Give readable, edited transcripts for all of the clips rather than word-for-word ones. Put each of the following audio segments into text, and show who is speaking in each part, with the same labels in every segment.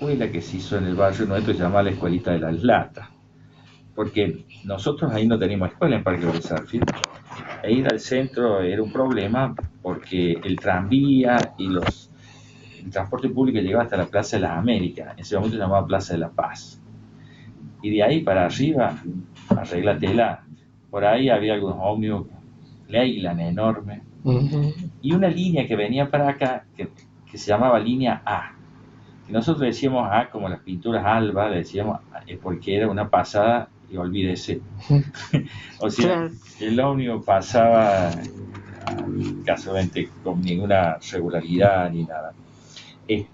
Speaker 1: escuela que se hizo en el barrio nuestro, se llama la Escuelita de las Latas, porque nosotros ahí no teníamos escuela en Parque Sarfield, e ir al centro era un problema porque el tranvía y el transporte público llegaba hasta la Plaza de las Américas, en ese momento se llamaba Plaza de la Paz, y de ahí para arriba, arreglatela, por ahí había algunos ómnibus, Leyland enorme, y una línea que venía para acá, que se llamaba línea A, que nosotros decíamos A como las pinturas Alba, le decíamos porque era una pasada y olvídese. O sea, el ómnibus pasaba casualmente con ninguna regularidad ni nada. Y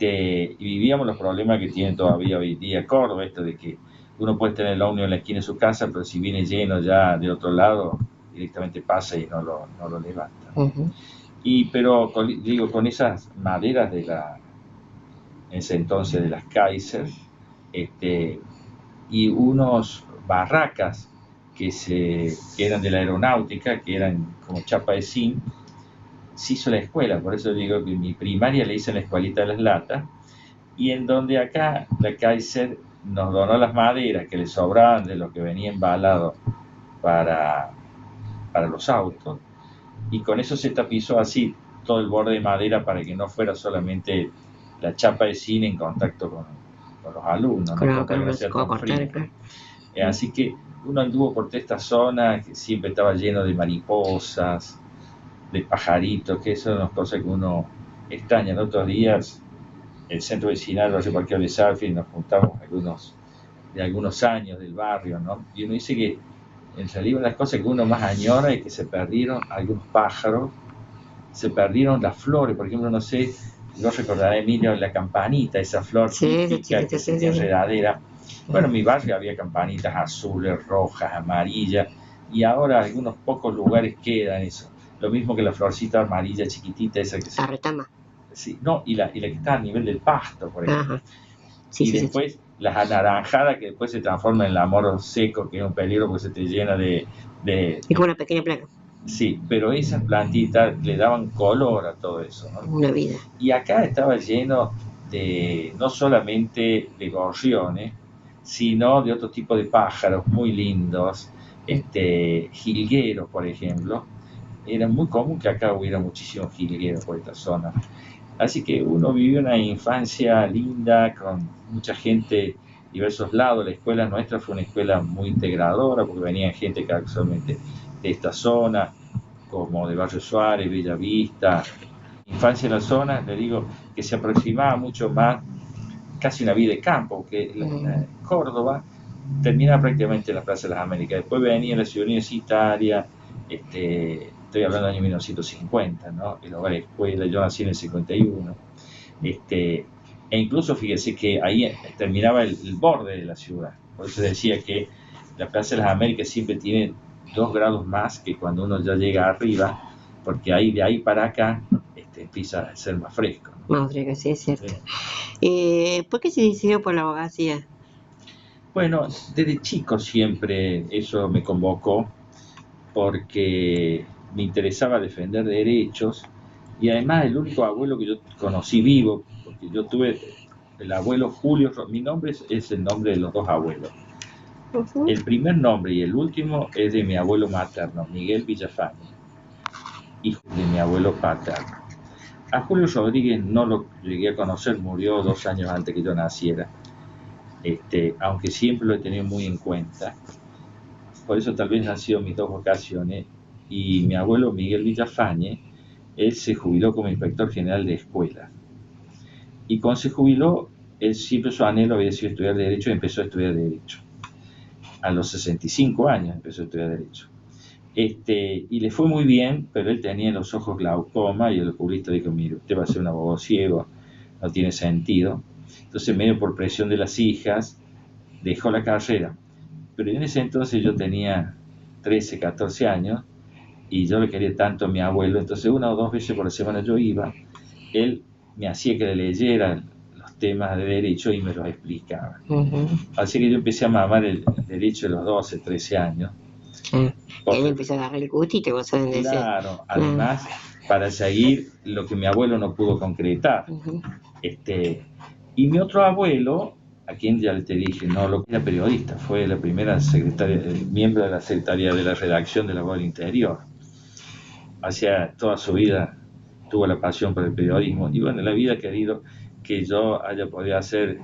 Speaker 1: vivíamos los problemas que tiene todavía hoy día Córdoba, esto de que uno puede tener el ómnibus en la esquina de su casa, pero si viene lleno ya de otro lado, directamente pasa y no lo levanta. Pero con esas maderas en ese entonces de las Kaiser, y unos barracas que eran de la aeronáutica, que eran como chapa de zinc, se hizo la escuela. Por eso digo que mi primaria le hice en la Escuelita de las Latas, y en donde acá la Kaiser nos donó las maderas que le sobraban de lo que venía embalado para los autos, y con eso se tapizó así todo el borde de madera para que no fuera solamente la chapa de zinc en contacto con los alumnos,
Speaker 2: claro,
Speaker 1: para que no sea tan frío. Así que uno anduvo por toda esta zona que siempre estaba lleno de mariposas, de pajaritos, que eso es una cosa que uno extraña. En otros días, el centro vecinal, el barrio Parque de Sarfield, nos juntamos de algunos años del barrio, ¿no? Y uno dice que en realidad las cosas que uno más añora es que se perdieron algunos pájaros, se perdieron las flores, por ejemplo, no sé, yo recordaré, Emilio, la campanita, esa flor típica que se enredadera. Bueno, en mi barrio había campanitas azules, rojas, amarillas, y ahora algunos pocos lugares quedan eso. Lo mismo que la florcita amarilla chiquitita, esa que se...
Speaker 2: La retama.
Speaker 1: Sí, no, y la que está a nivel del pasto, por ejemplo.
Speaker 2: Sí,
Speaker 1: y después las anaranjadas, que después se transforman en el amor seco, que es un peligro porque se te llena de...
Speaker 2: Es como una pequeña plaga.
Speaker 1: Sí, pero esas plantitas le daban color a todo eso, ¿no?
Speaker 2: Una vida.
Speaker 1: Y acá estaba lleno no solamente de gorriones, sino de otro tipo de pájaros muy lindos, jilgueros, por ejemplo. Era muy común que acá hubiera muchísimos jilgueros por esta zona. Así que uno vivió una infancia linda con mucha gente de diversos lados. La escuela nuestra fue una escuela muy integradora porque venían gente casualmente de esta zona, como de Barrio Suárez, Bella Vista. Infancia en la zona, le digo, que se aproximaba mucho más casi una vida de campo, porque Córdoba terminaba prácticamente en la Plaza de las Américas. Después venía la ciudad universitaria, estoy hablando del año 1950, ¿no? El hogar escuela, yo nací en el 51, e incluso fíjese que ahí terminaba el borde de la ciudad. Por eso decía que la Plaza de las Américas siempre tiene 2 grados más que cuando uno ya llega arriba, porque de ahí para acá empieza a ser más fresco, ¿no?
Speaker 2: Más fresco, sí, es cierto. Sí. ¿Por qué se decidió por la abogacía?
Speaker 1: Bueno, desde chico siempre eso me convocó, porque me interesaba defender derechos, y además el único abuelo que yo conocí vivo, porque yo tuve el abuelo Julio, mi nombre es el nombre de los 2 abuelos. El primer nombre y el último es de mi abuelo materno, Miguel Villafañe, hijo de mi abuelo paterno. A Julio Rodríguez no lo llegué a conocer, murió 2 años antes que yo naciera, aunque siempre lo he tenido muy en cuenta. Por eso tal vez han sido mis 2 vocaciones. Y mi abuelo Miguel Villafañe, él se jubiló como inspector general de escuelas. Y cuando se jubiló, él siempre su anhelo había sido estudiar Derecho, y empezó a estudiar Derecho. A los 65 años empezó a estudiar Derecho. Y le fue muy bien, pero él tenía en los ojos glaucoma, y el oculista dijo: mire, usted va a ser un abogado ciego, no tiene sentido. Entonces, medio por presión de las hijas, dejó la carrera. Pero en ese entonces yo tenía 13, 14 años, y yo le quería tanto a mi abuelo, entonces 1 o 2 veces por la semana yo iba, él me hacía que le leyera los temas de derecho y me los explicaba. Así que yo empecé a mamar el derecho de los 12, 13 años.
Speaker 2: Él empezó a agarrar el gustito, vos sabés decir.
Speaker 1: Claro, además, para seguir lo que mi abuelo no pudo concretar. Y mi otro abuelo, a quien ya te dije, no, lo que era periodista, fue la primera secretaria, miembro de la secretaría de la redacción de La Voz del Interior. Hacia toda su vida tuvo la pasión por el periodismo y bueno, la vida ha querido que yo haya podido hacer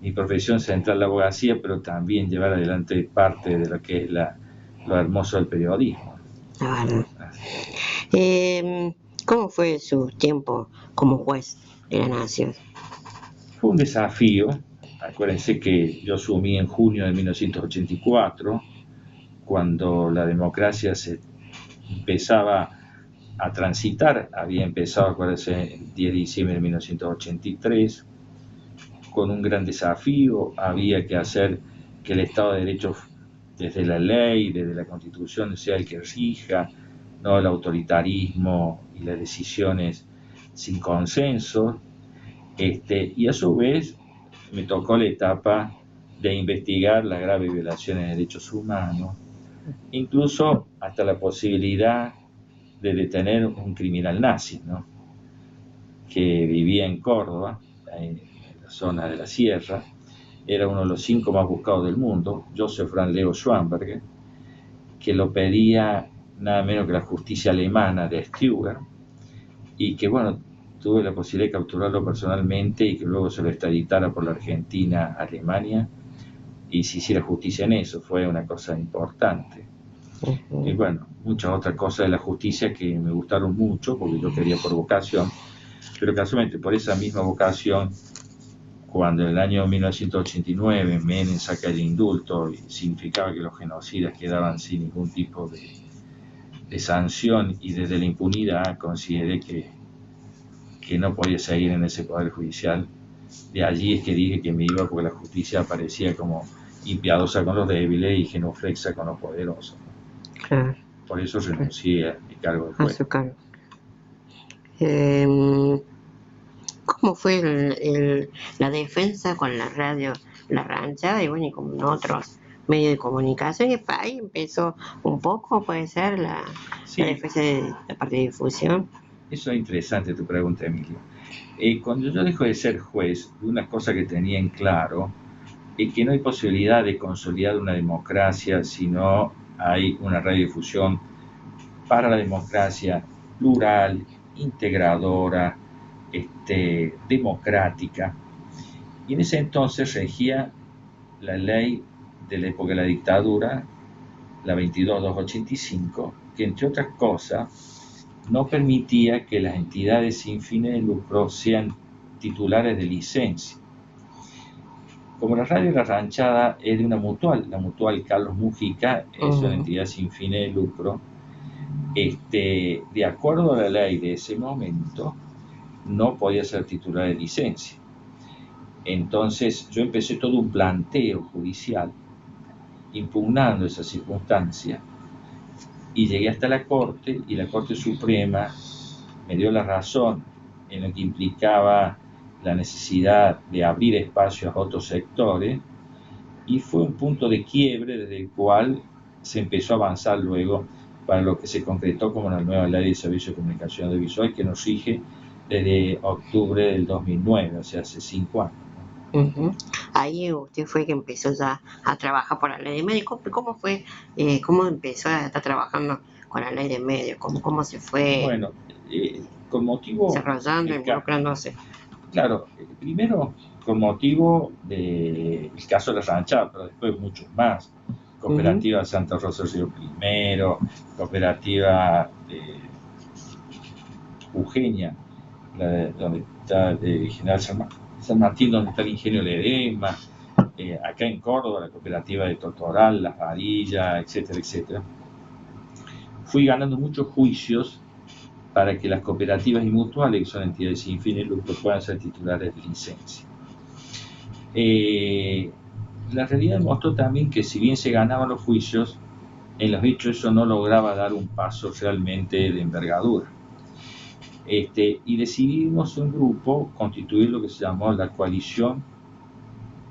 Speaker 1: mi profesión central, la abogacía, pero también llevar adelante parte de lo que es lo hermoso del periodismo.
Speaker 2: Claro. ¿Cómo fue su tiempo como juez de la nación?
Speaker 1: Fue un desafío. Acuérdense que yo asumí en junio de 1984, cuando la democracia se empezaba a transitar. Había empezado, acuérdense, el 10 de diciembre de 1983, con un gran desafío. Había que hacer que el Estado de Derecho, desde la ley, desde la Constitución, sea el que rija, no el autoritarismo y las decisiones sin consenso. Y a su vez me tocó la etapa de investigar las graves violaciones de derechos humanos, incluso hasta la posibilidad de detener un criminal nazi, ¿no? Que vivía en Córdoba, en la zona de la sierra. Era uno de los 5 más buscados del mundo, Josef Franz Leo Schwamberger, que lo pedía nada menos que la justicia alemana de Stuttgart, y que bueno, tuve la posibilidad de capturarlo personalmente y que luego se lo extraditara por la Argentina a Alemania y se hiciera justicia en eso. Fue una cosa importante. Y bueno, muchas otras cosas de la justicia que me gustaron mucho porque yo quería por vocación, pero casualmente por esa misma vocación, cuando en el año 1989 Menem saca el indulto y significaba que los genocidas quedaban sin ningún tipo de sanción y desde la impunidad, consideré que no podía seguir en ese poder judicial. De allí es que dije que me iba porque la justicia parecía como impiadosa con los débiles y genuflexa con los poderosos.
Speaker 2: Claro.
Speaker 1: Por eso renuncié a mi cargo de juez.
Speaker 2: A su cargo. ¿Cómo fue la defensa con la radio La Ranchada y bueno, y con otros medios de comunicación? Y ahí empezó un poco, puede ser, la defensa de la parte de difusión.
Speaker 1: Eso es interesante tu pregunta, Emilio. Cuando yo dejo de ser juez, una cosa que tenía en claro es que no hay posibilidad de consolidar una democracia si no hay una radiodifusión para la democracia plural, integradora, democrática. Y en ese entonces regía la ley de la época de la dictadura, la 22285, que entre otras cosas no permitía que las entidades sin fines de lucro sean titulares de licencia. Como la radio La Ranchada es de una mutual, la mutual Carlos Mujica es una entidad sin fines de lucro, de acuerdo a la ley de ese momento, no podía ser titular de licencia. Entonces yo empecé todo un planteo judicial impugnando esa circunstancia y llegué hasta la Corte, y la Corte Suprema me dio la razón en lo que implicaba la necesidad de abrir espacios a otros sectores, y fue un punto de quiebre desde el cual se empezó a avanzar luego para lo que se concretó como la nueva Ley de Servicios de Comunicación Audiovisual, que nos rige desde octubre del 2009, o sea, hace 5 años.
Speaker 2: Ahí usted fue que empezó ya a trabajar por la ley de medios. ¿Cómo fue? ¿Cómo empezó a estar trabajando con la ley de medios? ¿Cómo se fue?
Speaker 1: Bueno, con motivo...
Speaker 2: desarrollando, involucrándose.
Speaker 1: Claro, primero con motivo del caso de La Ranchada, pero después muchos más. Cooperativa Santa Rosa Río Primero, Cooperativa Eugenia, donde está General San Martín, donde está el ingenio Ledesma, acá en Córdoba, la cooperativa de Totoral, Las Varillas, etcétera, etcétera. Fui ganando muchos juicios para que las cooperativas y mutuales, que son entidades sin fines de lucro, puedan ser titulares de licencia. La realidad demostró también que si bien se ganaban los juicios, en los hechos eso no lograba dar un paso realmente de envergadura. Y decidimos un grupo constituir lo que se llamó la Coalición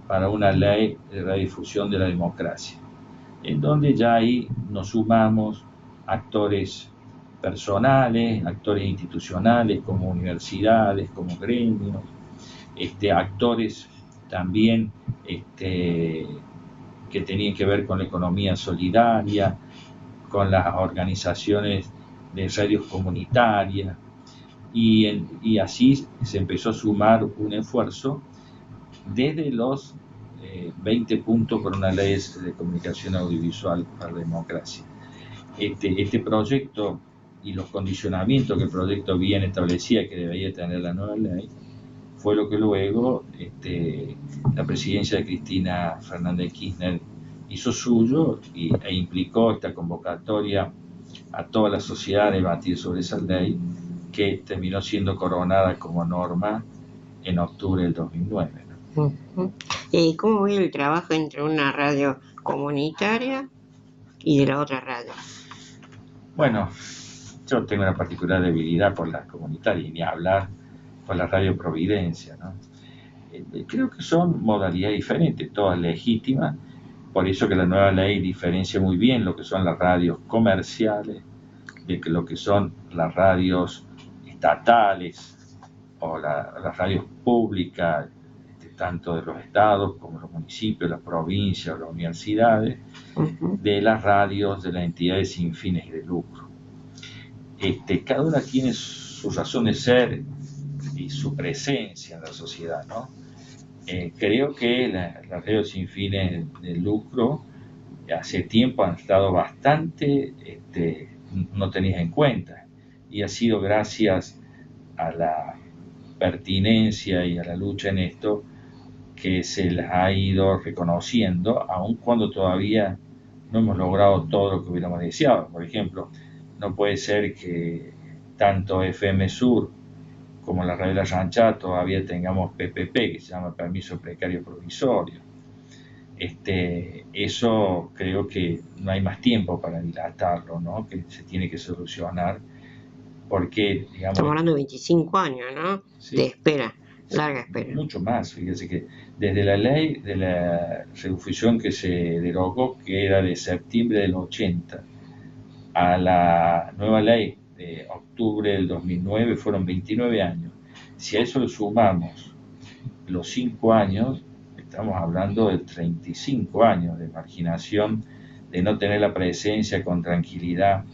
Speaker 1: para una Ley de Radiodifusión de la Democracia, en donde ya ahí nos sumamos actores personales, actores institucionales como universidades, como gremios, actores también que tenían que ver con la economía solidaria, con las organizaciones de radios comunitarias, y así se empezó a sumar un esfuerzo desde los 20 puntos por una ley de comunicación audiovisual para la democracia. Este proyecto y los condicionamientos que el proyecto bien establecía que debería tener la nueva ley fue lo que luego la presidencia de Cristina Fernández Kirchner hizo suyo e implicó esta convocatoria a toda la sociedad a debatir sobre esa ley, que terminó siendo coronada como norma en octubre del 2009.
Speaker 2: Ujú. ¿Y cómo ve el trabajo entre una radio comunitaria y de la otra radio?
Speaker 1: Bueno, yo tengo una particular debilidad por las comunitarias, y ni hablar por la Radio Providencia, ¿no? Creo que son modalidades diferentes, todas legítimas, por eso que la nueva ley diferencia muy bien lo que son las radios comerciales de lo que son las radios estatales o las radios públicas, tanto de los estados como los municipios, las provincias o las universidades, de las radios de las entidades sin fines de lucro. Cada una tiene su razón de ser y su presencia en la sociedad, ¿no? Creo que las radios sin fines de lucro hace tiempo han estado bastante no tenidas en cuenta, y ha sido gracias a la pertinencia y a la lucha en esto que se las ha ido reconociendo, aun cuando todavía no hemos logrado todo lo que hubiéramos deseado. Por ejemplo, no puede ser que tanto FM Sur como la Radio La Ranchada todavía tengamos PPP, que se llama Permiso Precario Provisorio. Eso creo que no hay más tiempo para dilatarlo, ¿no? Que se tiene que solucionar, porque, digamos...
Speaker 2: Estamos hablando de 25 años, ¿no? Sí, de espera, larga espera.
Speaker 1: Mucho más, fíjese que desde la ley de la redifusión que se derogó, que era de septiembre del 80, a la nueva ley de octubre del 2009, fueron 29 años. Si a eso le sumamos los 5 años, estamos hablando de 35 años de marginación, de no tener la presencia con tranquilidad.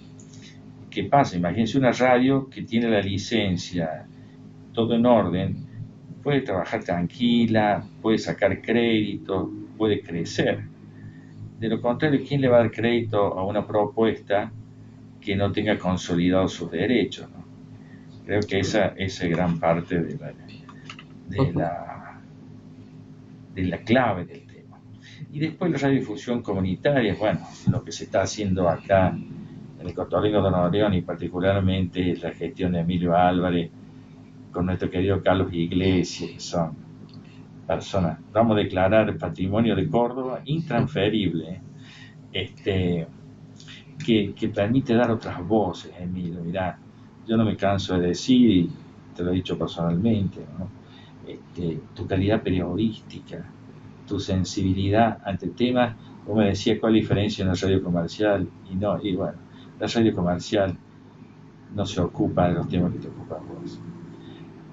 Speaker 1: ¿Qué pasa? Imagínense una radio que tiene la licencia, todo en orden, puede trabajar tranquila, puede sacar crédito, puede crecer. De lo contrario, ¿quién le va a dar crédito a una propuesta que no tenga consolidados sus derechos, ¿no? Creo que esa es gran parte de la clave del tema. Y después la radiodifusión comunitaria, bueno, lo que se está haciendo acá en el Cotorringo Don Oreón, y particularmente la gestión de Emilio Álvarez con nuestro querido Carlos Iglesias, que son personas, vamos a declarar patrimonio de Córdoba intransferible, que permite dar otras voces, Emilio. Mirá, yo no me canso de decir, y te lo he dicho personalmente, ¿no? Tu calidad periodística, tu sensibilidad ante temas. Vos me decías cuál es la diferencia en la radio comercial, y bueno, la radio comercial no se ocupa de los temas que te ocupan vos.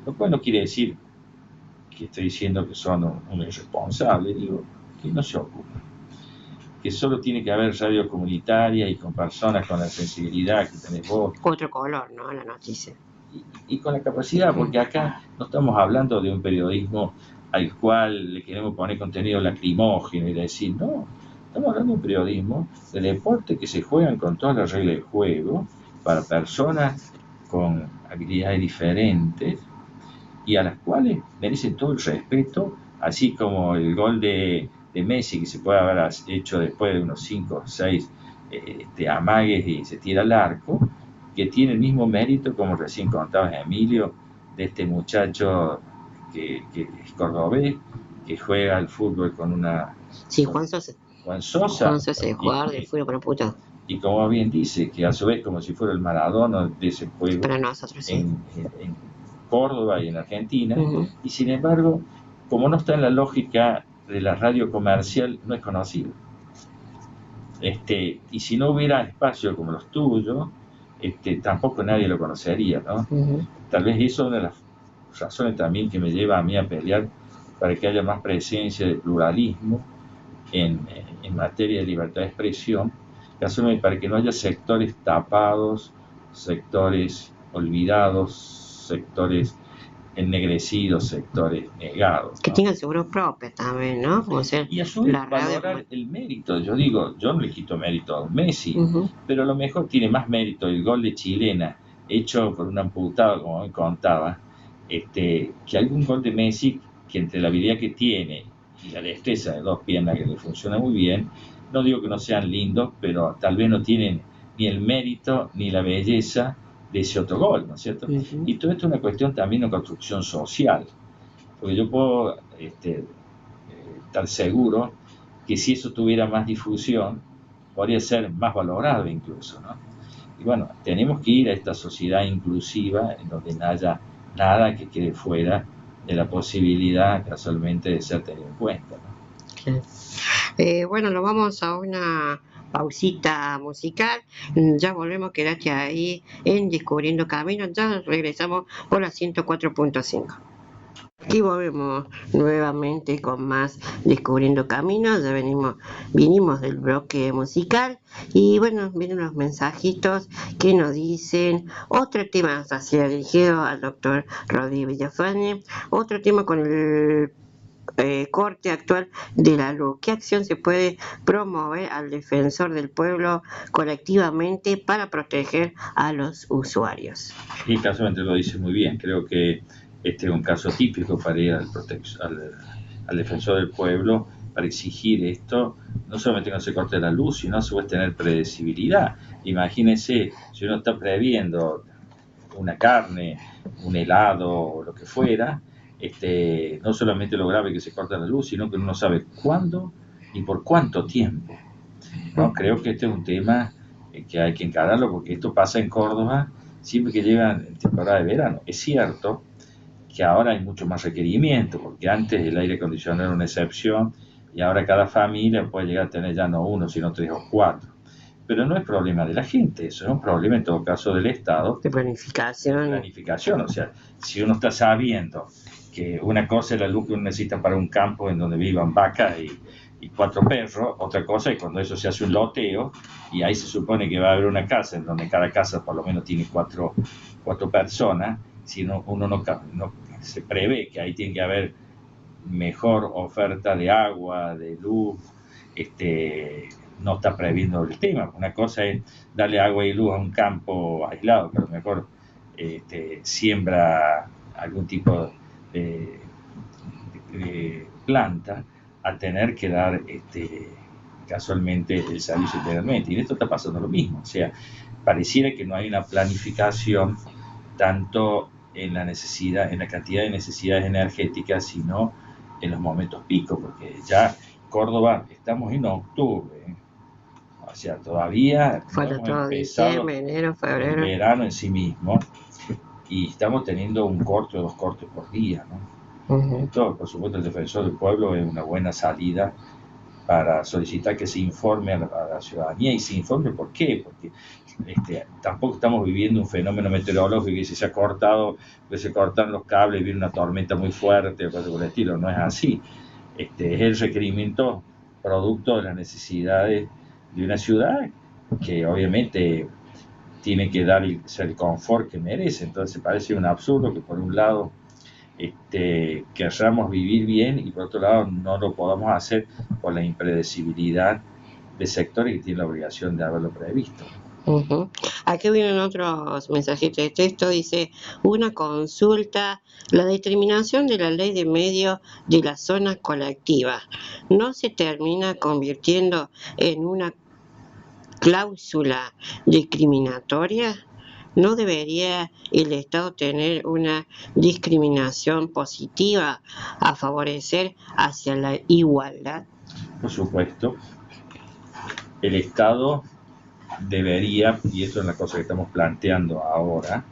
Speaker 1: Lo cual no quiere decir que estoy diciendo que son un irresponsable, digo que no se ocupa, que solo tiene que haber radio comunitaria y con personas con la sensibilidad que tenés vos.
Speaker 2: Otro color, ¿no? La noticia.
Speaker 1: Y con la capacidad, porque acá no estamos hablando de un periodismo al cual le queremos poner contenido lacrimógeno y decir, no, estamos hablando de un periodismo de deporte que se juegan con todas las reglas de juego para personas con habilidades diferentes y a las cuales merecen todo el respeto, así como el gol de Messi, que se puede haber hecho después de unos 5 o 6 amagues y se tira al arco, que tiene el mismo mérito, como recién contabas, Emilio, de este muchacho que es cordobés, que juega al fútbol con una...
Speaker 2: Sí, Juan Sosa.
Speaker 1: Juan Sosa,
Speaker 2: jugador de fútbol con puta.
Speaker 1: Y como bien dice, que a su vez como si fuera el Maradona de ese juego
Speaker 2: para nosotros, sí.
Speaker 1: en Córdoba y en Argentina, y sin embargo, como no está en la lógica de la radio comercial, no es conocido. Y si no hubiera espacio como los tuyos, tampoco nadie lo conocería, ¿no? Tal vez eso es una de las razones también que me lleva a mí a pelear para que haya más presencia de pluralismo en materia de libertad de expresión, casualmente para que no haya sectores tapados, sectores olvidados, sectores ennegrecidos, sectores negados, ¿no?
Speaker 2: Que tengan su voz propia también, ¿no? Como ser
Speaker 1: Y a su vez
Speaker 2: la radio.
Speaker 1: valorar el mérito. Yo digo, yo no le quito mérito a Messi, pero a lo mejor tiene más mérito el gol de chilena hecho por un amputado, como me contaba, que algún gol de Messi, que entre la habilidad que tiene y la destreza de dos piernas que le funciona muy bien, no digo que no sean lindos, pero tal vez no tienen ni el mérito ni la belleza de ese otro gol, ¿no es cierto? Y todo esto es una cuestión también de construcción social, porque yo puedo estar seguro que si eso tuviera más difusión, podría ser más valorado incluso, ¿no? Y bueno, tenemos que ir a esta sociedad inclusiva en donde no haya nada que quede fuera de la posibilidad casualmente de ser tenido en cuenta, ¿no?
Speaker 2: Bueno, nos vamos a una pausita musical. Ya volvemos, quedate ahí en Descubriendo Caminos. Ya regresamos por la 104.5. Aquí volvemos nuevamente con más Descubriendo Caminos. Ya vinimos del bloque musical y bueno, vienen unos mensajitos que nos dicen otro tema, hacia dirigido al doctor Rodríguez Villafañe, otro tema con el corte actual de la luz. ¿Qué acción se puede promover al defensor del pueblo colectivamente para proteger a los usuarios?
Speaker 1: Y casualmente lo dice muy bien. Creo que este es un caso típico para ir al defensor del pueblo, para exigir esto, no solamente que no se corte la luz, sino a su vez tener predecibilidad. Imagínense, si uno está previendo una carne, un helado o lo que fuera, no solamente lo grave que se corta la luz, sino que uno no sabe cuándo y por cuánto tiempo, ¿no? Creo que este es un tema que hay que encararlo, porque esto pasa en Córdoba siempre que llegan en temporada de verano. Es cierto que ahora hay mucho más requerimiento, porque antes el aire acondicionado era una excepción y ahora cada familia puede llegar a tener ya no uno, sino 3 o 4. Pero no es problema de la gente, eso es un problema en todo caso del Estado.
Speaker 2: De planificación.
Speaker 1: O sea, si uno está sabiendo que una cosa es la luz que uno necesita para un campo en donde vivan vacas y 4 perros, otra cosa es cuando eso se hace un loteo y ahí se supone que va a haber una casa en donde cada casa por lo menos tiene 4 personas. Si uno no se prevé que ahí tiene que haber mejor oferta de agua, de luz, no está previendo el tema. Una cosa es darle agua y luz a un campo aislado, que a lo mejor siembra algún tipo de planta, a tener que dar casualmente el servicio integralmente. Y en esto está pasando lo mismo. O sea, pareciera que no hay una planificación tanto en la necesidad, en la cantidad de necesidades energéticas, sino en los momentos picos, porque ya Córdoba estamos en octubre, o sea, todavía no hemos empezado
Speaker 2: enero, febrero,
Speaker 1: el verano en sí mismo, y estamos teniendo un corte o 2 cortes por día, ¿no? Esto, por supuesto, el defensor del pueblo es una buena salida para solicitar que se informe a la ciudadanía, y se informe por qué, porque tampoco estamos viviendo un fenómeno meteorológico que se ha cortado, que se cortan los cables y viene una tormenta muy fuerte o cosas por el estilo. No es así. Es el requerimiento producto de las necesidades de una ciudad que obviamente tiene que dar el confort que merece. Entonces parece un absurdo que por un lado querramos vivir bien y por otro lado no lo podamos hacer por la impredecibilidad de sectores que tienen la obligación de haberlo previsto.
Speaker 2: Aquí vienen otros mensajitos de texto. Dice: una consulta, la determinación de la ley de medios de la zona colectiva no se termina convirtiendo en una cláusula discriminatoria. ¿No debería el Estado tener una discriminación positiva a favorecer hacia la igualdad?
Speaker 1: Por supuesto, el Estado debería, y eso es la cosa que estamos planteando ahora,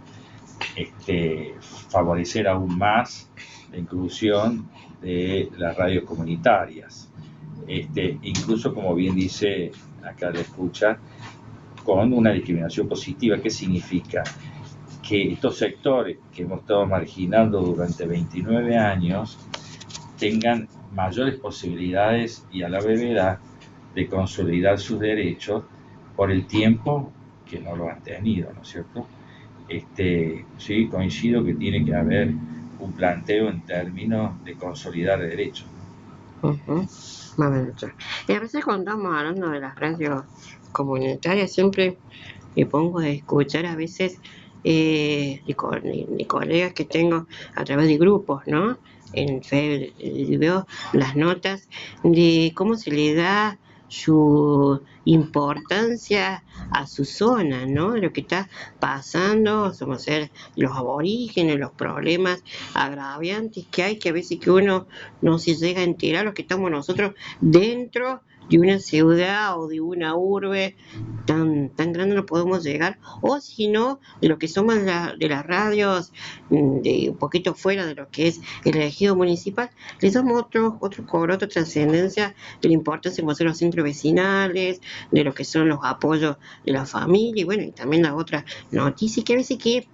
Speaker 1: favorecer aún más la inclusión de las radios comunitarias, incluso, como bien dice acá la escucha, con una discriminación positiva. ¿Qué significa? que estos sectores que hemos estado marginando durante 29 años tengan mayores posibilidades y a la brevedad de consolidar sus derechos por el tiempo que no lo han tenido, ¿no es cierto? Sí, coincido que tiene que haber un planteo en términos de consolidar derechos.
Speaker 2: Y a veces cuando estamos hablando de las radios comunitarias siempre me pongo a escuchar a veces de colegas que tengo a través de grupos, ¿no? En Facebook veo las notas de cómo se le da su importancia a su zona, ¿no? Lo que está pasando, somos ser los aborígenes, los problemas agraviantes que hay, que a veces que uno no se llega a enterar, los que estamos nosotros dentro de una ciudad o de una urbe tan grande no podemos llegar, o si no, de lo que somos de las radios, de un poquito fuera de lo que es el ejido municipal, le damos otro cobro, otra trascendencia de la importancia de los centros vecinales, de lo que son los apoyos de la familia, y bueno, y también las otras noticias que a veces que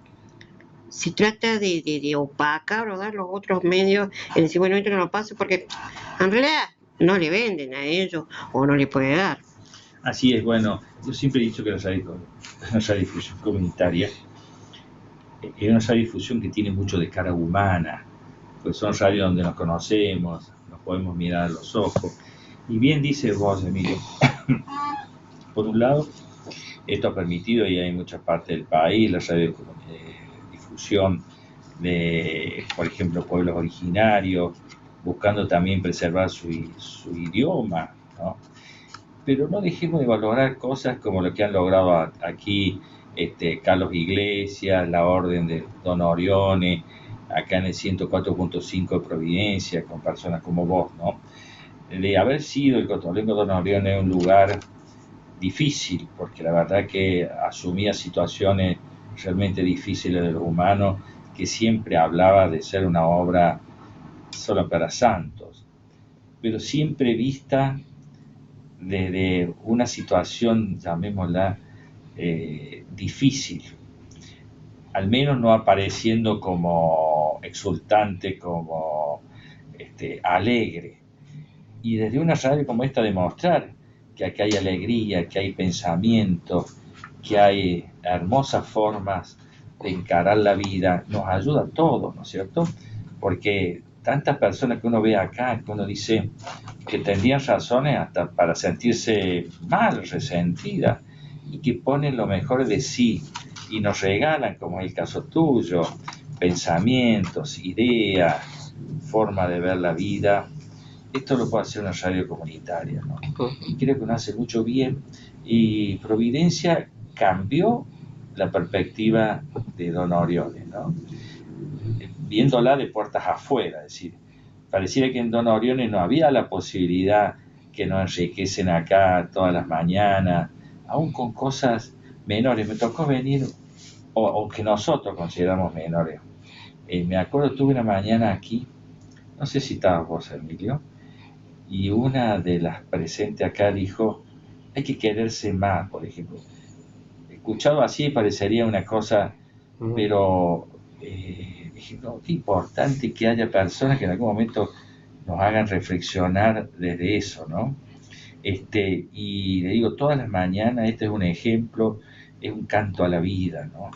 Speaker 2: se trata de opacar o dar los otros medios, en decir, bueno, esto no lo paso porque en realidad no le venden a ellos o no le puede dar.
Speaker 1: Así es, bueno, yo siempre he dicho que la radiodifusión comunitaria es una radiodifusión que tiene mucho de cara humana, pues son radios donde nos conocemos, nos podemos mirar a los ojos. Y bien dice vos, Emilio, por un lado, esto ha permitido, y hay en muchas partes del país, la radiodifusión de, por ejemplo, pueblos originarios, buscando también preservar su idioma, ¿no? Pero no dejemos de valorar cosas como lo que han logrado aquí Carlos Iglesias, la Orden de Don Orione, acá en el 104.5 de Providencia, con personas como vos, ¿no? De haber sido el Cotolengo Don Orione un lugar difícil, porque la verdad que asumía situaciones realmente difíciles de los humanos, que siempre hablaba de ser una obra solo para santos, pero siempre vista de una situación, llamémosla, difícil, al menos no apareciendo como exultante, como alegre. Y desde una radio como esta demostrar que aquí hay alegría, que hay pensamiento, que hay hermosas formas de encarar la vida, nos ayuda a todos, ¿no es cierto? Porque tantas personas que uno ve acá, que uno dice que tendrían razones hasta para sentirse mal, resentida, y que ponen lo mejor de sí y nos regalan, como es el caso tuyo, pensamientos, ideas, forma de ver la vida. Esto lo puede hacer una radio comunitaria, ¿no? Y creo que nos hace mucho bien. Y Providencia cambió la perspectiva de Don Orione, ¿no? Viéndola de puertas afuera, es decir, pareciera que en Don Orione no había la posibilidad que nos enriquecen acá todas las mañanas, aún con cosas menores. Me tocó venir, o que nosotros consideramos menores. Me acuerdo, tuve una mañana aquí, no sé si estabas vos, Emilio, y una de las presentes acá dijo, hay que quererse más, por ejemplo. Escuchado así parecería una cosa, pero dije, no, qué importante que haya personas que en algún momento nos hagan reflexionar desde eso, ¿no? Y le digo, todas las mañanas, este es un ejemplo, es un canto a la vida, ¿no?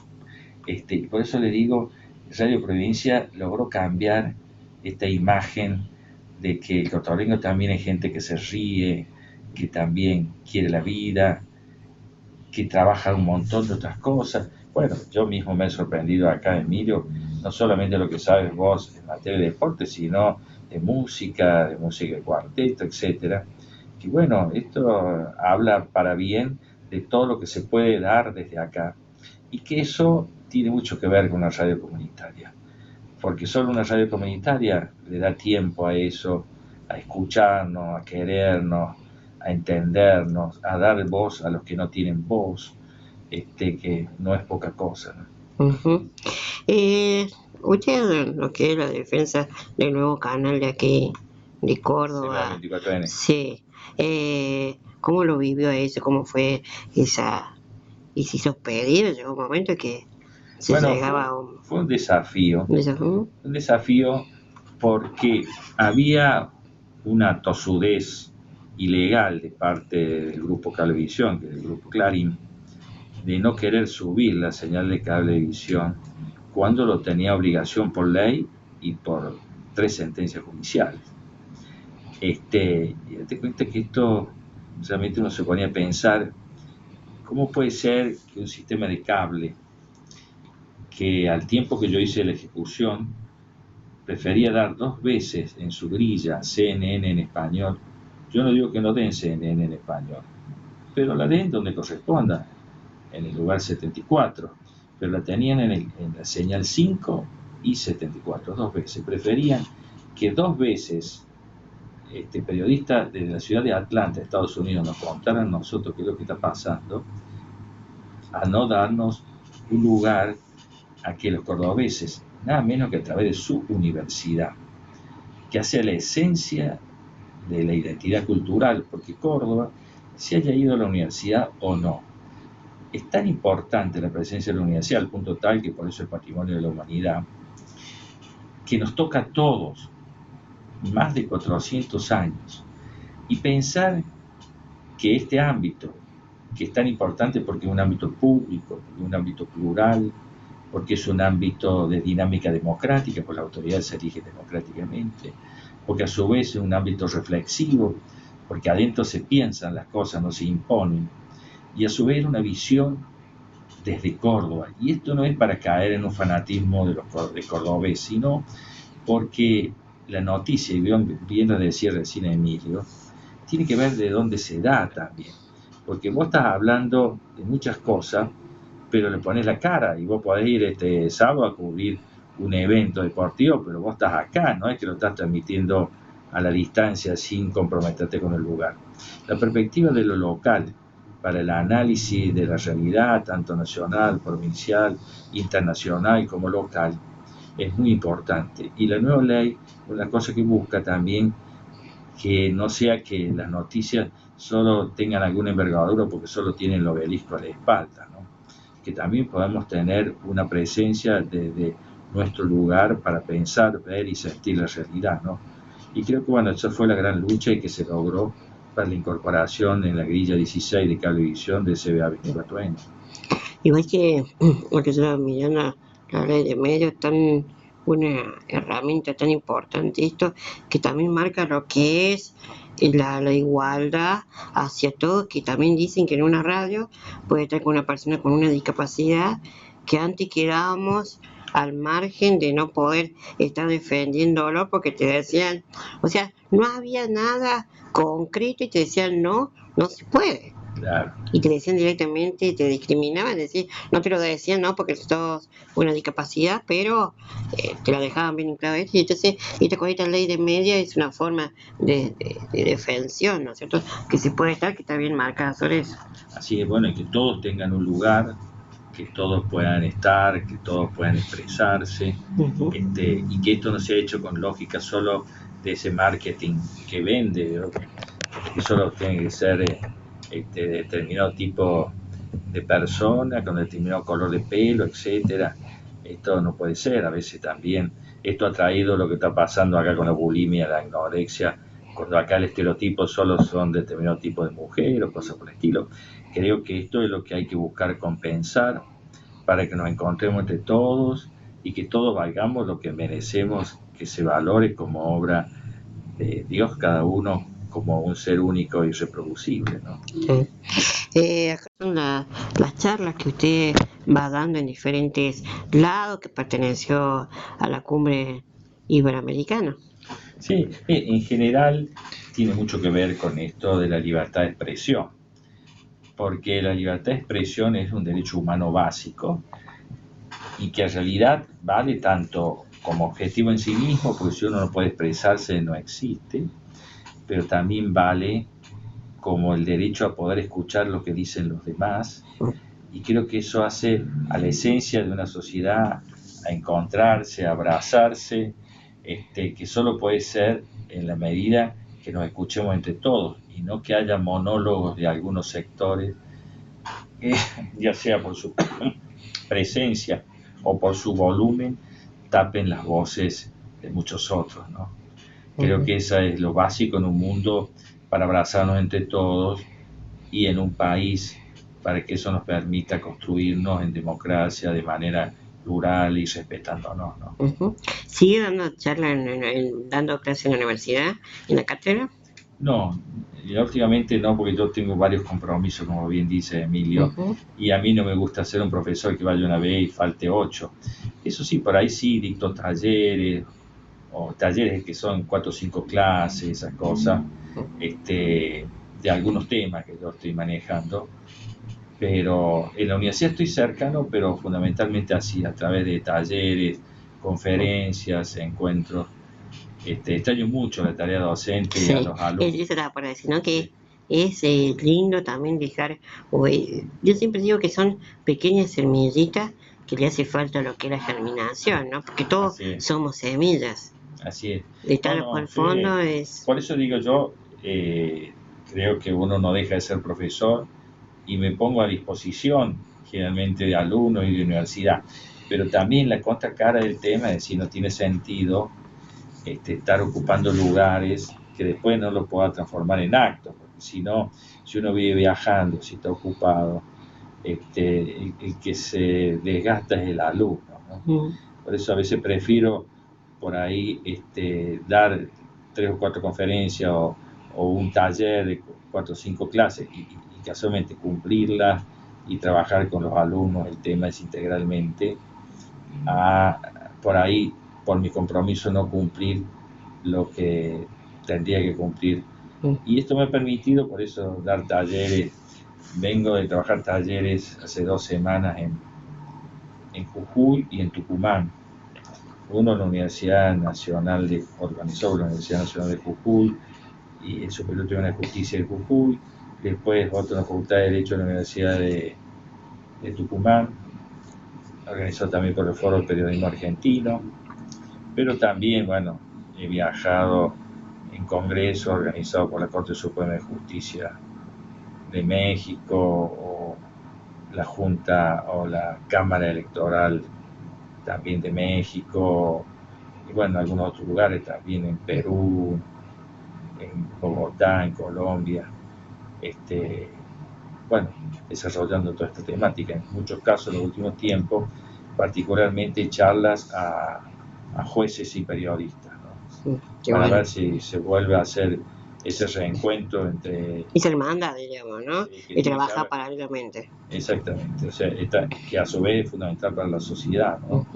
Speaker 1: Por eso le digo, Radio Providencia logró cambiar esta imagen de que el cotolengo también hay gente que se ríe, que también quiere la vida, que trabaja un montón de otras cosas. Bueno, yo mismo me he sorprendido acá, Emilio, no solamente lo que sabes vos en materia de deporte, sino de música de cuarteto, etcétera. Que bueno, esto habla para bien de todo lo que se puede dar desde acá y que eso tiene mucho que ver con una radio comunitaria, porque solo una radio comunitaria le da tiempo a eso, a escucharnos, a querernos, a entendernos, a dar voz a los que no tienen voz, que no es poca cosa, ¿no?
Speaker 2: Usted, lo que es la defensa del nuevo canal de aquí, de Córdoba, sí, ¿cómo lo vivió eso? ¿Cómo fue esa, y si sos pedido? Llegó un momento que se
Speaker 1: Bueno,
Speaker 2: llegaba a un
Speaker 1: fue un desafío.
Speaker 2: desafío.
Speaker 1: Un desafío porque había una tosudez ilegal de parte del grupo Cablevisión, que es el grupo Clarín, de no querer subir la señal de Cablevisión cuando lo tenía obligación por ley y por 3 sentencias judiciales. Y date cuenta que esto realmente uno se ponía a pensar, ¿cómo puede ser que un sistema de cable, que al tiempo que yo hice la ejecución, prefería dar 2 veces en su grilla CNN en español? Yo no digo que no den CNN en español, pero la den donde corresponda, en el lugar 74, pero la tenían en la señal 5 y 74, 2 veces. Preferían que 2 veces periodistas de la ciudad de Atlanta, Estados Unidos, nos contaran a nosotros qué es lo que está pasando, a no darnos un lugar a que los cordobeses, nada menos que a través de su universidad, que hace la esencia de la identidad cultural, porque Córdoba, si haya ido a la universidad o no, es tan importante la presencia de la universidad, al punto tal que por eso es patrimonio de la humanidad, que nos toca a todos, más de 400 años, y pensar que este ámbito, que es tan importante porque es un ámbito público, porque es un ámbito plural, porque es un ámbito de dinámica democrática, porque la autoridad se elige democráticamente, porque a su vez es un ámbito reflexivo, porque adentro se piensan las cosas, no se imponen, y a su vez una visión desde Córdoba. Y esto no es para caer en un fanatismo de cordobés, sino porque la noticia, y viendo a decir recién Emilio, tiene que ver de dónde se da también. Porque vos estás hablando de muchas cosas, pero le pones la cara y vos podés ir este sábado a cubrir un evento deportivo, pero vos estás acá, no es que lo estás transmitiendo a la distancia sin comprometerte con el lugar. La perspectiva de lo local para el análisis de la realidad, tanto nacional, provincial, internacional como local, es muy importante. Y la nueva ley, una cosa que busca también, que no sea que las noticias solo tengan alguna envergadura porque solo tienen el obelisco a la espalda, ¿no? Que también podamos tener una presencia desde nuestro lugar para pensar, ver y sentir la realidad, ¿no? Y creo que bueno, esa fue la gran lucha y que se logró para la incorporación en la grilla 16 de Cablevisión de CBA 24N.
Speaker 2: Igual que lo que estaba mirando, la ley de medios, tan una herramienta tan importante esto, que también marca lo que es la igualdad hacia todos, que también dicen que en una radio puede estar con una persona con una discapacidad, que antes quedábamos al margen de no poder estar defendiéndolo porque te decían, o sea, no había nada concreto y te decían no, no se puede.
Speaker 1: Claro.
Speaker 2: Y te decían directamente, te discriminaban, decir, no te lo decían, no, porque sos una discapacidad, pero te lo dejaban bien claro. Y entonces, esta cosita ley de media es una forma de defensión, ¿no es cierto? Que se puede estar, que está bien marcada sobre eso.
Speaker 1: Así es, bueno, y que todos tengan un lugar, que todos puedan estar, que todos puedan expresarse, y que esto no sea hecho con lógica solo de ese marketing que vende, ¿no? Que solo tiene que ser determinado tipo de persona, con determinado color de pelo, etcétera. Esto no puede ser. A veces también esto ha traído lo que está pasando acá con la bulimia, la anorexia, cuando acá el estereotipo solo son determinado tipo de mujer o cosas por el estilo. Creo que esto es lo que hay que buscar compensar para que nos encontremos entre todos y que todos valgamos lo que merecemos, que se valore como obra de Dios, cada uno como un ser único y irreproducible, ¿no?
Speaker 2: Acá son las charlas que usted va dando en diferentes lados, que perteneció a la cumbre iberoamericana.
Speaker 1: Sí, en general tiene mucho que ver con esto de la libertad de expresión, porque la libertad de expresión es un derecho humano básico y que en realidad vale tanto como objetivo en sí mismo, porque si uno no puede expresarse no existe, pero también vale como el derecho a poder escuchar lo que dicen los demás, y creo que eso hace a la esencia de una sociedad a encontrarse, a abrazarse, que solo puede ser en la medida que nos escuchemos entre todos y no que haya monólogos de algunos sectores, ya sea por su presencia o por su volumen tapen las voces de muchos otros, ¿no? Creo que eso es lo básico en un mundo para abrazarnos entre todos y en un país para que eso nos permita construirnos en democracia de manera plural y respetándonos, ¿no?
Speaker 2: ¿Sigue dando charla, dando clases en la universidad, en la cátedra?
Speaker 1: No, últimamente no, porque yo tengo varios compromisos, como bien dice Emilio, y a mí no me gusta ser un profesor que vaya una vez y falte 8. Eso sí, por ahí sí dicto talleres, o talleres que son 4 o 5 clases, esas cosas, de algunos temas que yo estoy manejando, pero en la universidad estoy cercano, pero fundamentalmente así, a través de talleres, conferencias, encuentros. Extraño mucho la tarea docente y a
Speaker 2: Sí,
Speaker 1: los alumnos.
Speaker 2: eso era para decir, ¿no?
Speaker 1: Sí,
Speaker 2: Que es lindo también dejar, yo siempre digo que son pequeñas semillitas que le hace falta lo que es la germinación, ¿no? Porque todos
Speaker 1: así es,
Speaker 2: somos semillas.
Speaker 1: así es.
Speaker 2: De
Speaker 1: No,
Speaker 2: tal
Speaker 1: no,
Speaker 2: cual
Speaker 1: sí.
Speaker 2: fondo es...
Speaker 1: Por eso digo yo, creo que uno no deja de ser profesor y me pongo a disposición generalmente de alumnos y de universidad. Pero también la contracara del tema es decir, no tiene sentido estar ocupando lugares que después no lo pueda transformar en actos, porque si no, si uno vive viajando, si está ocupado, el que se desgasta es el alumno, ¿no? Por eso a veces prefiero por ahí dar 3 o 4 conferencias o un taller de 4 o 5 clases y casualmente cumplirlas y trabajar con los alumnos el tema es integralmente, a por ahí, por mi compromiso, no cumplir lo que tendría que cumplir. Y esto me ha permitido, por eso, dar talleres. Vengo de trabajar talleres hace 2 semanas en Jujuy y en Tucumán. Uno en la Universidad Nacional organizó la Universidad Nacional de Jujuy y el Superior Tribunal de Justicia de Jujuy. Después otro en la Facultad de Derecho de la Universidad de Tucumán, organizado también por el Foro del Periodismo Argentino. Pero también, bueno, he viajado en congresos organizados por la Corte Suprema de Justicia de México o la Junta o la Cámara Electoral también de México y bueno, en algunos otros lugares también en Perú, en Bogotá, en Colombia, bueno, desarrollando toda esta temática. En muchos casos en los últimos tiempos, particularmente charlas a jueces y periodistas, ¿no? Para
Speaker 2: bueno.
Speaker 1: ver si se vuelve a hacer ese reencuentro entre...
Speaker 2: Y se hermandad, digamos, ¿no?
Speaker 1: que
Speaker 2: Y
Speaker 1: tiene que
Speaker 2: trabaja
Speaker 1: haber,
Speaker 2: paralelamente.
Speaker 1: exactamente, o sea, que a su vez es fundamental para la sociedad, ¿no?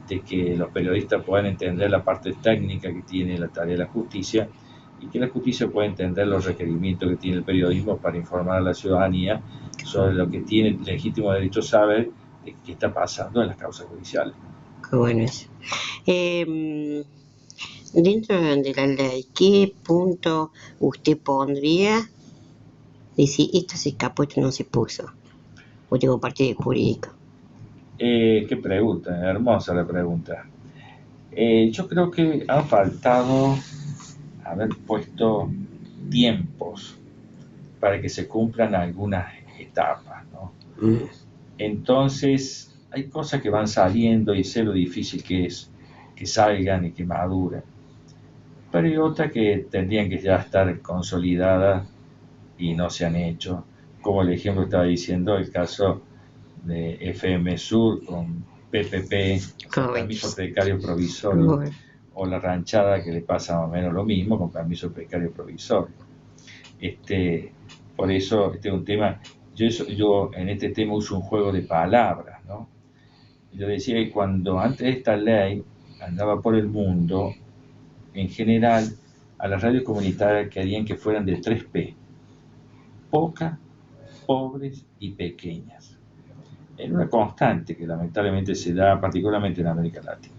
Speaker 1: De que los periodistas puedan entender la parte técnica que tiene la tarea de la justicia y que la justicia pueda entender los requerimientos que tiene el periodismo para informar a la ciudadanía sobre lo que tiene legítimo derecho a saber de qué está pasando en las causas judiciales.
Speaker 2: Qué bueno eso. Dentro de la ley, ¿qué punto usted pondría de si esto se escapó, esto no se puso? O tengo parte jurídica.
Speaker 1: Qué pregunta, hermosa la pregunta. Yo creo que ha faltado haber puesto tiempos para que se cumplan algunas etapas, ¿no? Entonces, hay cosas que van saliendo y sé lo difícil que es que salgan y que maduren. Pero hay otras que tendrían que ya estar consolidadas y no se han hecho. Como el ejemplo que estaba diciendo, el caso de FM Sur con PPP, o sea, permiso precario provisorio, o la ranchada que le pasa más o menos lo mismo con permiso precario provisorio. Por eso este es un tema, yo en este tema uso un juego de palabras, ¿no? Yo decía que cuando antes de esta ley andaba por el mundo, en general, a las radios comunitarias querían que fueran de 3P: pocas, pobres y pequeñas. En una constante que lamentablemente se da particularmente en América Latina.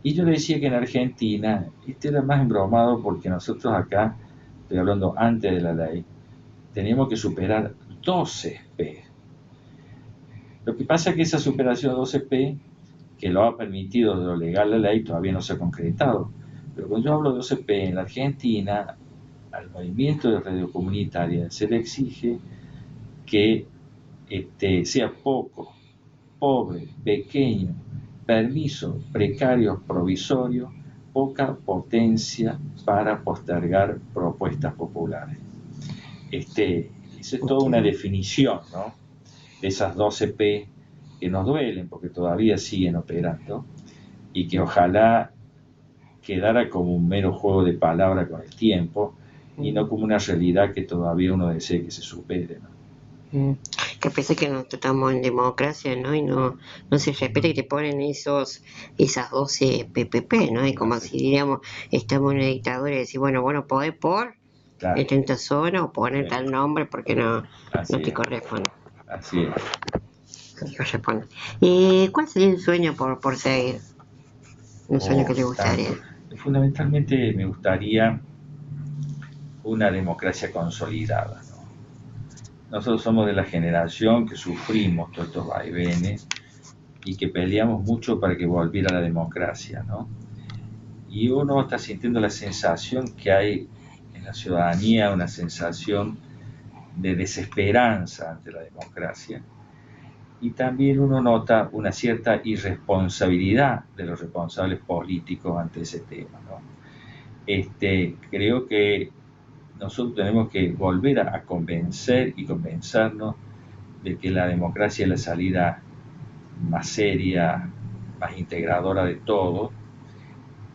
Speaker 1: Y yo decía que en Argentina este era más embromado porque nosotros acá, estoy hablando antes de la ley, teníamos que superar 12P. Lo que pasa es que esa superación a 12P, que lo ha permitido de lo legal la ley, todavía no se ha concretado. Pero cuando yo hablo de 12P en la Argentina, al movimiento de radio comunitaria se le exige que sea poco, pobre, pequeño, permiso precario provisorio, poca potencia para postergar propuestas populares. Esa es toda una definición, ¿no? De esas 12 P que nos duelen porque todavía siguen operando y que ojalá quedara como un mero juego de palabras con el tiempo y no como una realidad que todavía uno desea que se supere, ¿no?
Speaker 2: Que parece que no estamos en democracia, ¿no? Y no se respeta y te ponen esas 12 PPP, ¿no? Y como si diríamos, estamos en una dictadura y decir, bueno, podés por
Speaker 1: Claro,
Speaker 2: en esta zona o poner
Speaker 1: sí,
Speaker 2: tal nombre porque no
Speaker 1: así
Speaker 2: te
Speaker 1: es,
Speaker 2: corresponde.
Speaker 1: así es.
Speaker 2: No te corresponde. ¿Y cuál sería el sueño por seguir? Un sueño
Speaker 1: O
Speaker 2: que te gustaría.
Speaker 1: tanto. Fundamentalmente me gustaría una democracia consolidada, ¿no? Nosotros somos de la generación que sufrimos todos estos vaivenes y que peleamos mucho para que volviera la democracia, ¿no? Y uno está sintiendo la sensación que hay en la ciudadanía, una sensación de desesperanza ante la democracia. Y también uno nota una cierta irresponsabilidad de los responsables políticos ante ese tema, ¿no? Creo que nosotros tenemos que volver a convencer y convencernos de que la democracia es la salida más seria, más integradora de todo,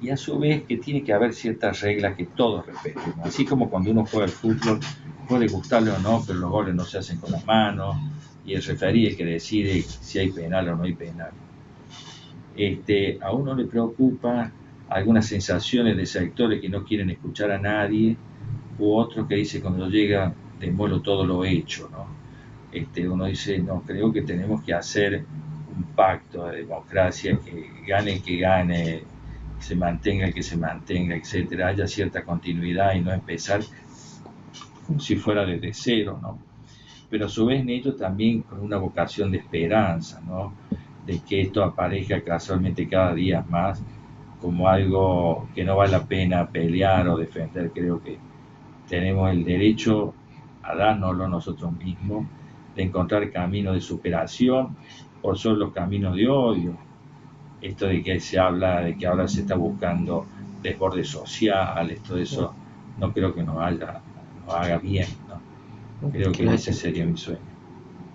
Speaker 1: y a su vez que tiene que haber ciertas reglas que todos respeten, ¿no? Así como cuando uno juega al fútbol, puede gustarle o no, pero los goles no se hacen con las manos, y el referí es el que decide si hay penal o no hay penal. A uno le preocupa algunas sensaciones de sectores que no quieren escuchar a nadie, u otros que dice cuando llega demuelo todo lo hecho, ¿no? Uno dice, no, creo que tenemos que hacer un pacto de democracia, que gane el que gane, se mantenga el que se mantenga, etcétera, haya cierta continuidad y no empezar como si fuera desde cero, ¿no? Pero a su vez en ello también con una vocación de esperanza, ¿no? De que esto aparezca casualmente cada día más como algo que no vale la pena pelear o defender. Creo que tenemos el derecho a dárnoslo nosotros mismos, de encontrar caminos de superación por sobre los caminos de odio. Esto de que se habla de que ahora se está buscando desbordes sociales, todo eso no creo que nos haga bien, ¿no? Creo que ese sería mi sueño.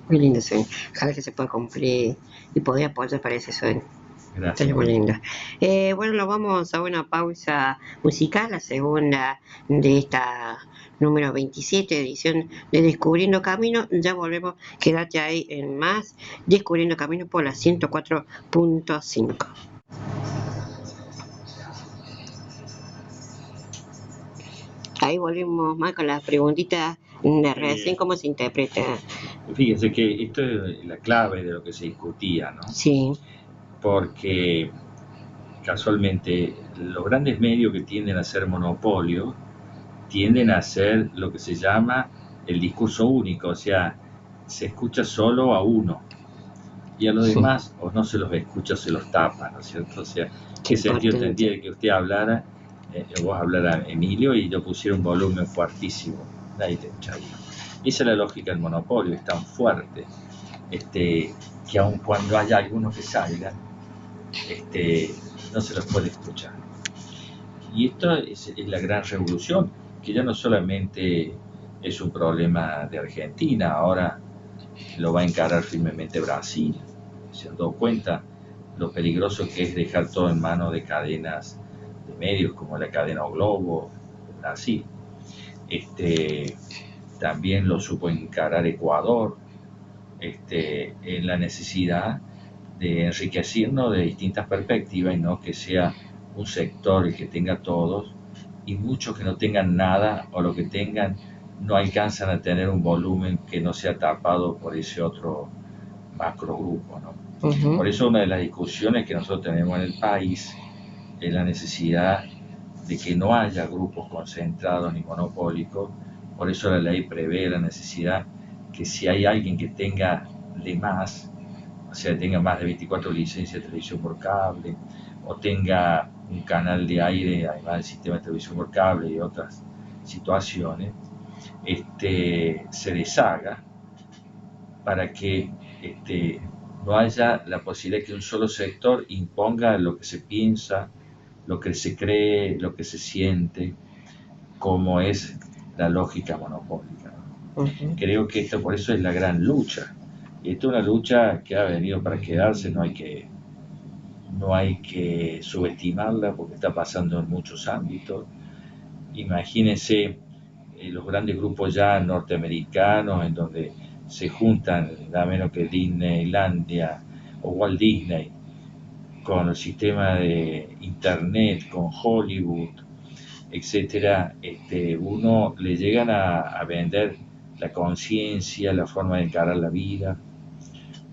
Speaker 2: Muy lindo sueño. Ojalá que se pueda cumplir y poder apoyar para ese sueño.
Speaker 1: Gracias.
Speaker 2: Sería muy lindo. Bueno, nos vamos a una pausa musical, la segunda de esta número 27 edición de Descubriendo Camino. Ya volvemos, quédate ahí en más Descubriendo Camino por la 104.5. Ahí volvemos más con las preguntitas de recién, ¿cómo se interpreta?
Speaker 1: Fíjense que esto es la clave de lo que se discutía, ¿no?
Speaker 2: Sí.
Speaker 1: Porque casualmente los grandes medios que tienden a ser monopolio tienden a hacer lo que se llama el discurso único, o sea, se escucha solo a uno y a los demás o no se los escucha, se los tapa, ¿no es cierto? O sea, ¿qué sentido tendría que usted hablara, vos hablara Emilio y yo pusiera un volumen fuertísimo? Nadie te escucharía. Esa es la lógica del monopolio, es tan fuerte que aun cuando haya algunos que salgan, no se los puede escuchar. Y esto es la gran revolución, que ya no solamente es un problema de Argentina, ahora lo va a encarar firmemente Brasil. Se han dado cuenta lo peligroso que es dejar todo en manos de cadenas de medios como la cadena O Globo, Brasil. También lo supo encarar Ecuador, en la necesidad de enriquecernos de distintas perspectivas y no que sea un sector el que tenga todos y muchos que no tengan nada o lo que tengan no alcanzan a tener un volumen que no sea tapado por ese otro macro grupo, ¿no? Uh-huh. Por eso una de las discusiones que nosotros tenemos en el país es la necesidad de que no haya grupos concentrados ni monopólicos. Por eso la ley prevé la necesidad que si hay alguien que tenga de más, o sea, tenga más de 24 licencias de televisión por cable, o tenga un canal de aire, además del sistema de televisión por cable y otras situaciones, se deshaga para que no haya la posibilidad que un solo sector imponga lo que se piensa, lo que se cree, lo que se siente, como es la lógica monopólica.
Speaker 2: Ujú.
Speaker 1: Creo que esto por eso es la gran lucha. Y esto es una lucha que ha venido para quedarse, no hay que subestimarla porque está pasando en muchos ámbitos. Imagínense los grandes grupos ya norteamericanos en donde se juntan nada menos que Disneylandia o Walt Disney con el sistema de internet, con Hollywood, etcétera, uno le llegan a vender la conciencia, la forma de encarar la vida.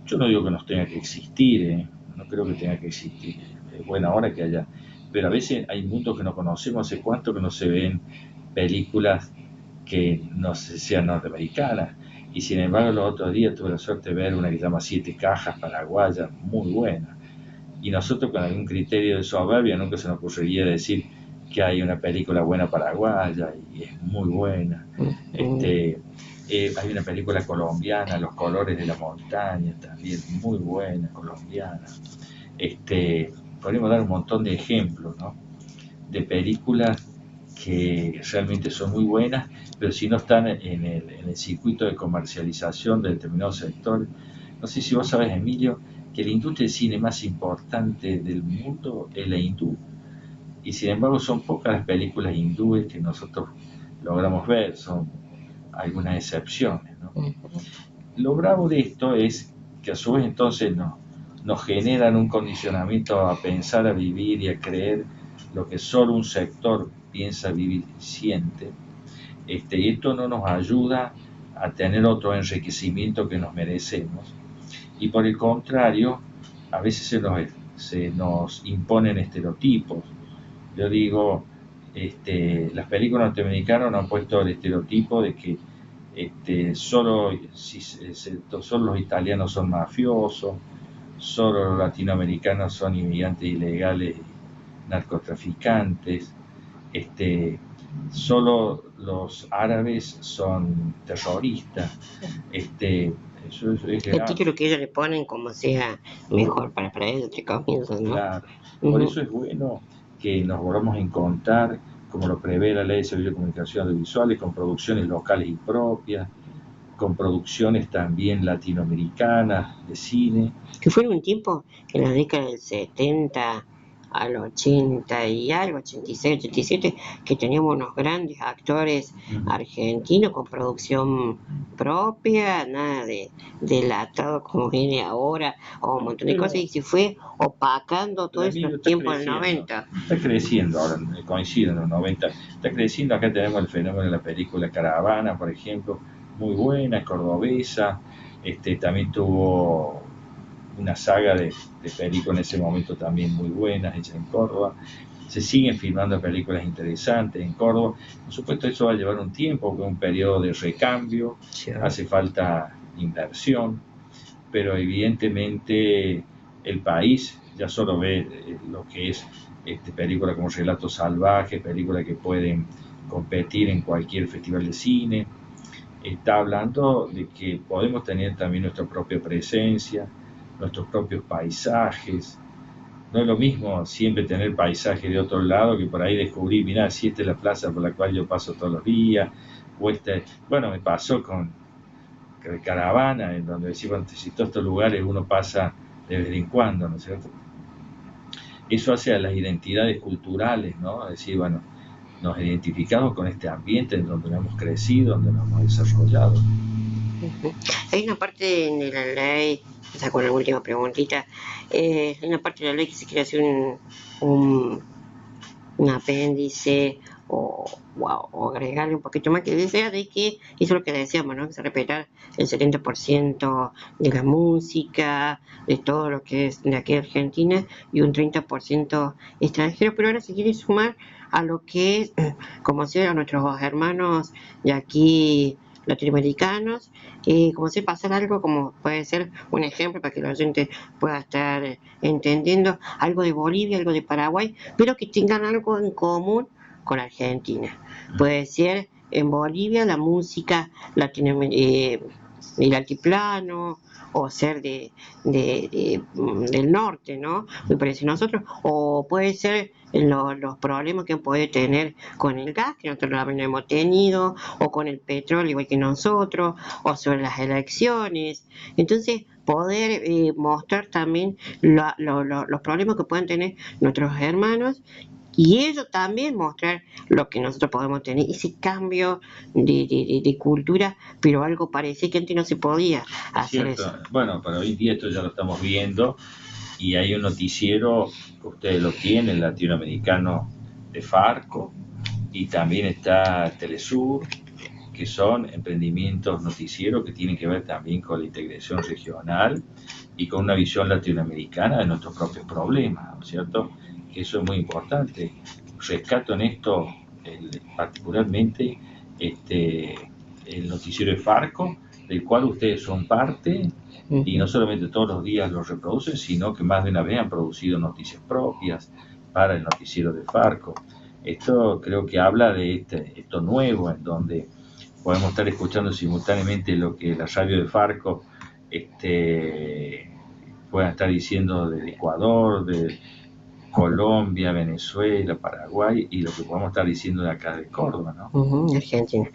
Speaker 1: Yo no digo que nos tenga que existir, no creo que tenga que existir. Es buena hora que haya, pero a veces hay mundos que no conocemos. Hace cuánto que no se ven películas que no sean norteamericanas. Y sin embargo, los otros días tuve la suerte de ver una que se llama Siete Cajas, paraguaya, muy buena. Y nosotros, con algún criterio de soberbia, nunca se nos ocurriría decir que hay una película buena paraguaya, y es muy buena. Hay una película colombiana, Los colores de la montaña, también muy buena, colombiana. Podemos dar un montón de ejemplos, ¿no?, de películas que realmente son muy buenas, pero si no están en el circuito de comercialización de determinados sectores. No sé si vos sabés, Emilio, que la industria del cine más importante del mundo es la hindú, y sin embargo son pocas las películas hindúes que nosotros logramos ver, son algunas excepciones, ¿no? Lo bravo de esto es que a su vez entonces nos generan un condicionamiento a pensar, a vivir y a creer lo que solo un sector piensa, vivir y siente, y esto no nos ayuda a tener otro enriquecimiento que nos merecemos, y por el contrario, a veces se nos imponen estereotipos. Yo digo, las películas norteamericanas nos han puesto el estereotipo de que solo los italianos son mafiosos, solo los latinoamericanos son inmigrantes ilegales, narcotraficantes, solo los árabes son terroristas. Eso es
Speaker 2: El
Speaker 1: grave.
Speaker 2: título que ellos le ponen como sea mejor para ellos, entre comillas, ¿no?
Speaker 1: Claro. Por eso es bueno que nos volvamos a encontrar, como lo prevé la Ley de Servicios de Comunicación Audiovisuales, con producciones locales y propias, con producciones también latinoamericanas de cine.
Speaker 2: Que fue un tiempo, en la década del 70 al 80 y algo, 86, 87, que teníamos unos grandes actores argentinos con producción propia, nada de latado como viene ahora, o un montón de cosas, y se fue opacando todo eso en los tiempos del 90.
Speaker 1: Está creciendo ahora, coincido en los 90, está creciendo. Acá tenemos el fenómeno de la película Caravana, por ejemplo, muy buena, cordobesa. También tuvo una saga de películas en ese momento también muy buenas, hechas en Córdoba. Se siguen filmando películas interesantes en Córdoba. Por supuesto, eso va a llevar un tiempo, que es un periodo de recambio, hace falta inversión, pero evidentemente el país ya solo ve lo que es películas como Relatos Salvajes, películas que pueden competir en cualquier festival de cine. Está hablando de que podemos tener también nuestra propia presencia, nuestros propios paisajes. No es lo mismo siempre tener paisajes de otro lado, que por ahí descubrir, mirá, si esta es la plaza por la cual yo paso todos los días, o bueno, me pasó con Caravana, en donde decimos, si todos estos lugares uno pasa de vez en cuando, ¿no es cierto? Eso hace a las identidades culturales, ¿no? Es decir, bueno, nos identificamos con este ambiente en donde hemos crecido, donde nos hemos desarrollado.
Speaker 2: Hay una parte de la ley, o sea, con la última preguntita, hay una parte de la ley que se quiere hacer un apéndice o agregarle un poquito más, que desea de que, eso es lo que decíamos, ¿no?, que se respetara el 70% de la música, de todo lo que es de aquí de Argentina, y un 30% extranjero, pero ahora se quiere sumar a lo que es, como sea, a nuestros hermanos de aquí latinoamericanos, como si pasar algo, como puede ser un ejemplo para que la gente pueda estar entendiendo, algo de Bolivia, algo de Paraguay, pero que tengan algo en común con Argentina. Puede ser en Bolivia la música el altiplano, o ser del norte, ¿no? Me parece nosotros, o puede ser los problemas que puede tener con el gas, que nosotros también hemos tenido, o con el petróleo, igual que nosotros, o sobre las elecciones. Entonces, poder mostrar también los problemas que pueden tener nuestros hermanos y ellos también mostrar lo que nosotros podemos tener, ese cambio de cultura, pero algo parecía que antes no se podía hacer
Speaker 1: Cierto.
Speaker 2: eso.
Speaker 1: Bueno, para hoy día esto ya lo estamos viendo y hay un noticiero que ustedes lo tienen, latinoamericano de Farco, y también está Telesur, que son emprendimientos noticieros que tienen que ver también con la integración regional y con una visión latinoamericana de nuestros propios problemas, ¿no es cierto? Que eso es muy importante. Rescato en esto particularmente el noticiero de Farco, del cual ustedes son parte, y no solamente todos los días lo reproducen, sino que más de una vez han producido noticias propias para el noticiero de Farco. Esto creo que habla de esto nuevo, en donde podemos estar escuchando simultáneamente lo que la radio de Farco pueda estar diciendo de Ecuador, de Colombia, Venezuela, Paraguay, y lo que podemos estar diciendo de acá de Córdoba, ¿no?
Speaker 2: Argentina.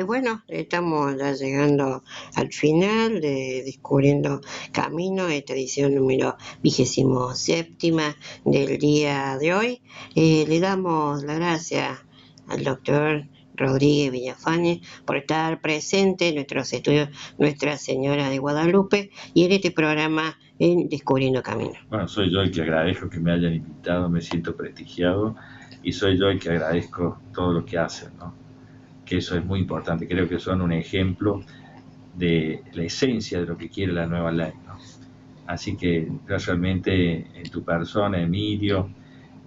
Speaker 2: Bueno, estamos ya llegando al final de Descubriendo Camino, esta edición número 27 del día de hoy. Le damos las gracias al doctor Rodríguez Villafañe por estar presente en nuestros estudios Nuestra Señora de Guadalupe y en este programa en Descubriendo Camino.
Speaker 1: Bueno, soy yo el que agradezco que me hayan invitado, me siento prestigiado y soy yo el que agradezco todo lo que hacen, ¿no? Que eso es muy importante, creo que son un ejemplo de la esencia de lo que quiere la nueva ley, ¿no? Así que realmente en tu persona, Emilio,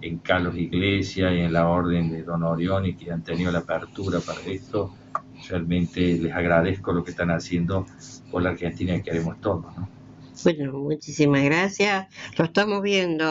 Speaker 1: en Carlos Iglesias y en la orden de Don Orión, y que han tenido la apertura para esto, realmente les agradezco lo que están haciendo por la Argentina que queremos todos, ¿no?
Speaker 2: Bueno, muchísimas gracias. Lo estamos viendo.